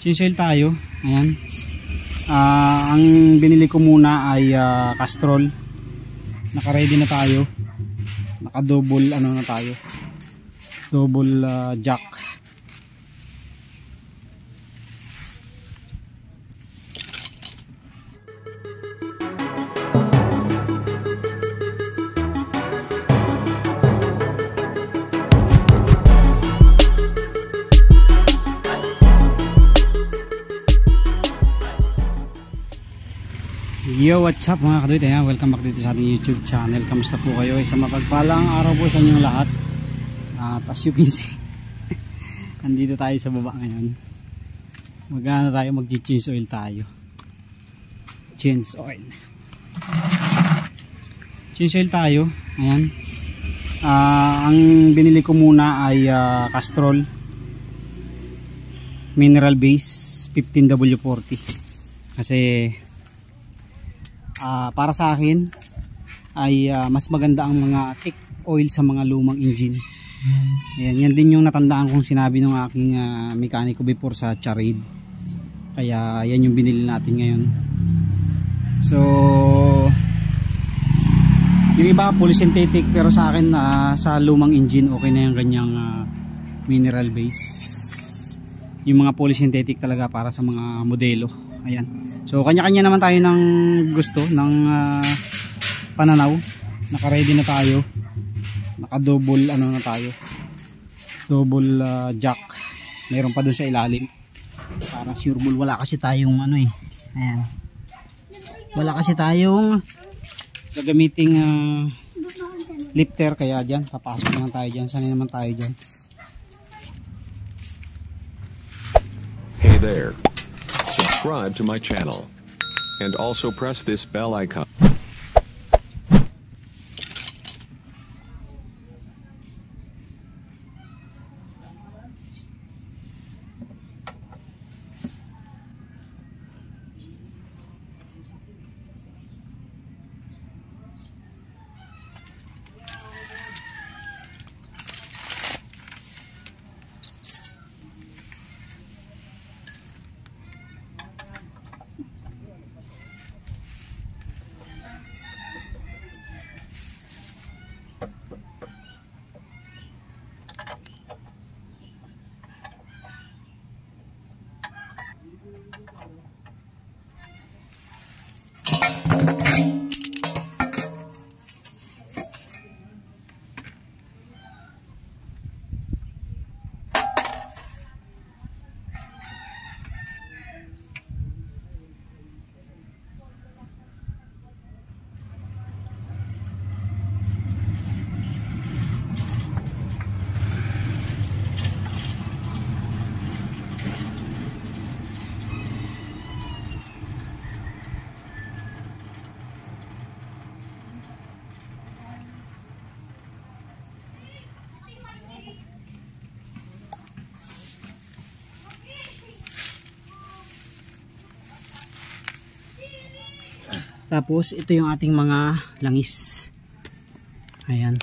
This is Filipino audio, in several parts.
Change oil tayo. Ayan. Ang binili ko muna ay Castrol. Naka-ready na tayo. Naka-double ano na tayo. Double jack. Yo, what's up mga kaduit? Welcome back dito sa ating YouTube channel. Kamusta po kayo? Isang mapagpalang araw po sa inyong lahat. At as you can see, andito tayo sa baba ngayon. Magana tayo, mag-change oil tayo. Change oil. Change oil tayo. Ayan. Ang binili ko muna ay Castrol Mineral Base 15W40. Kasi para sa akin ay mas maganda ang mga thick oil sa mga lumang engine. Ayan, yan din yung natandaan kong sinabi ng aking mekaniko before sa Charade. Kaya yan yung binili natin ngayon. So yung iba polysynthetic, pero sa akin sa lumang engine okay na yung ganyang mineral base. Yung mga polysynthetic talaga para sa mga modelo. Ayan. So kanya-kanya naman tayo ng gusto ng pananaw. Naka-ready na tayo. Naka-double ano na tayo. Double jack. Mayroon pa dun sa ilalim. Para sure ball, wala kasi tayong ano eh. Ayan. Wala kasi tayong gagamiting lifter, kaya diyan papasok naman tayo diyan. Sanay naman tayo diyan. Hey there. Subscribe to my channel and also press this bell icon. Tapos ito yung ating mga langis. Ayan.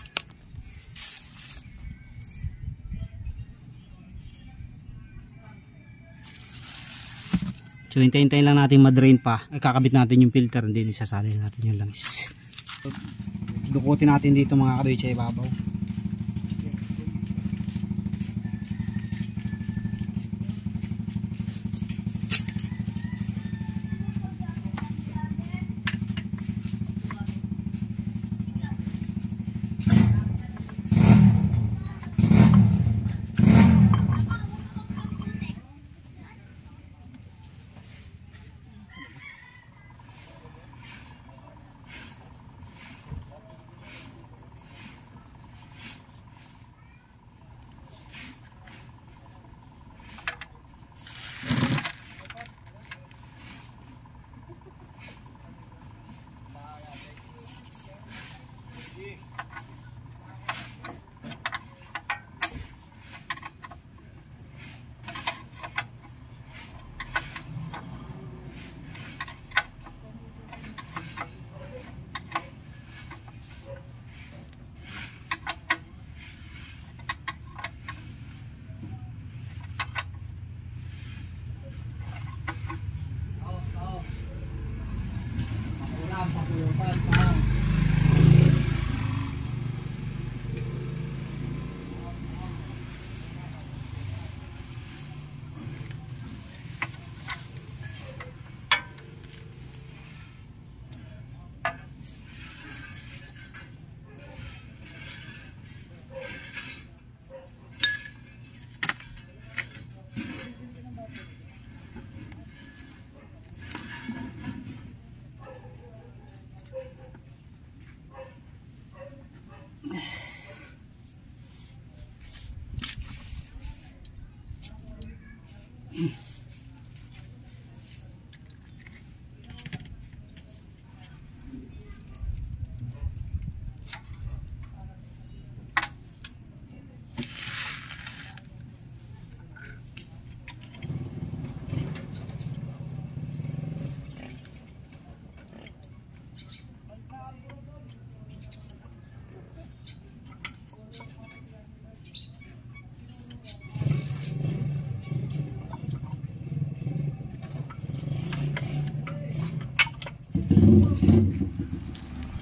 So hintayin lang natin ma-drain pa. Kakabit natin yung filter, hindi isasalin natin yung langis. Dukutin natin dito mga kadoy sa ibabaw.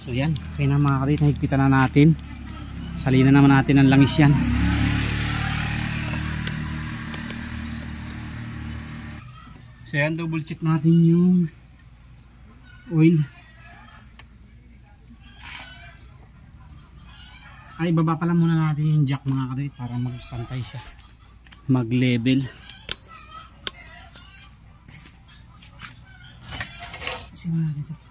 So yan, okay na mga kadit, higpitan na natin. Salina naman natin ang langis yan. So yan, double check natin yung oil. Ay, baba pala muna natin yung jack mga kadit para magpantay siya, mag level. Kasi mga kadit,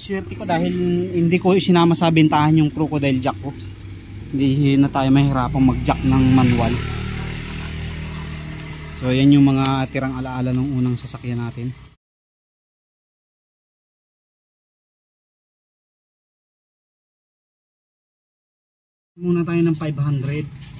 swerte ko dahil hindi ko sinama sa bentahan yung crocodile jack ko. Hindi na tayo mahirapang mag jack ng manual. So yan yung mga tirang alaala ng unang sasakyan natin. Muna tayo ng 500.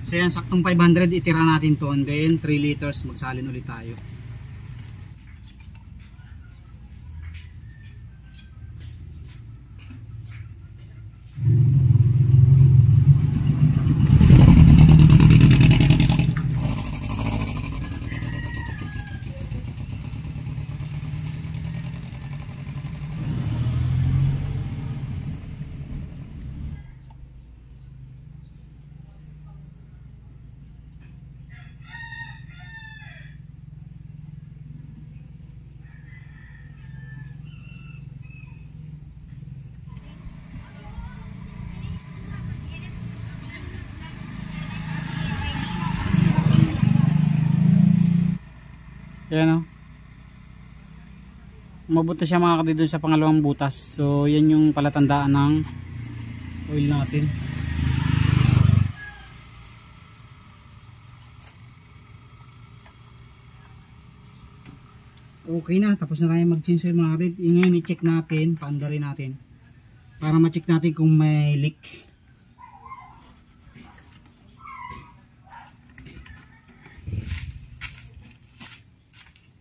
So yan, saktong 500 itira natin to, and then 3 liters magsalin ulit tayo. Yan o. Umabot na siya mga kadit dun sa pangalawang butas. So yan yung palatandaan ng oil natin. Okay na, tapos na tayo mag-change oil mga kadit. Yung ngayon i-check natin, paanda rin natin, para ma-check natin kung may leak.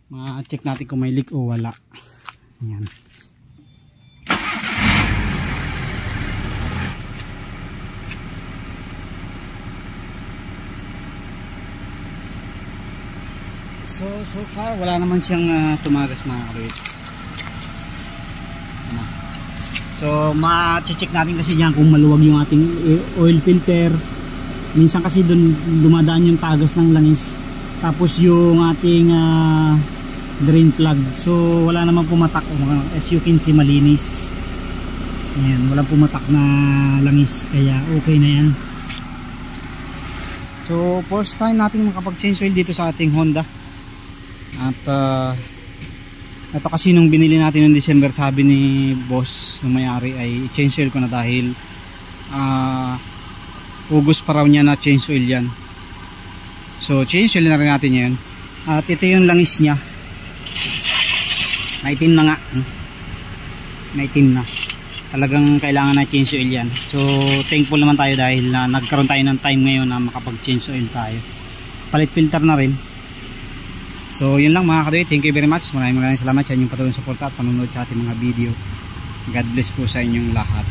Ma-check natin kung may leak o wala. Ayan. So far wala naman siyang tumagas mga kabit. So ma-check natin kasi diyan kung maluwag yung ating oil filter. Minsan kasi doon dumadaan yung tagas ng langis. Tapos yung ating drain plug, so wala namang pumatak, as you can see malinis. Ayan, walang pumatak na langis, kaya okay na yan. So first time natin makapag change oil dito sa ating Honda. At ito kasi nung binili natin noong December, sabi ni boss na may-ari ay change oil ko na dahil August pa raw niya na change oil yan. So change oil na rin natin yan. At ito yung langis nya, naitim na nga, naitim na, talagang kailangan na change oil yan. So thankful naman tayo dahil nagkaroon tayo ng time ngayon na makapag change oil tayo. Palit filter na rin. So yun lang mga kadoy, thank you very much, maraming salamat sa inyong patuloy suporta at panunod sa ating mga video. God bless po sa inyong lahat.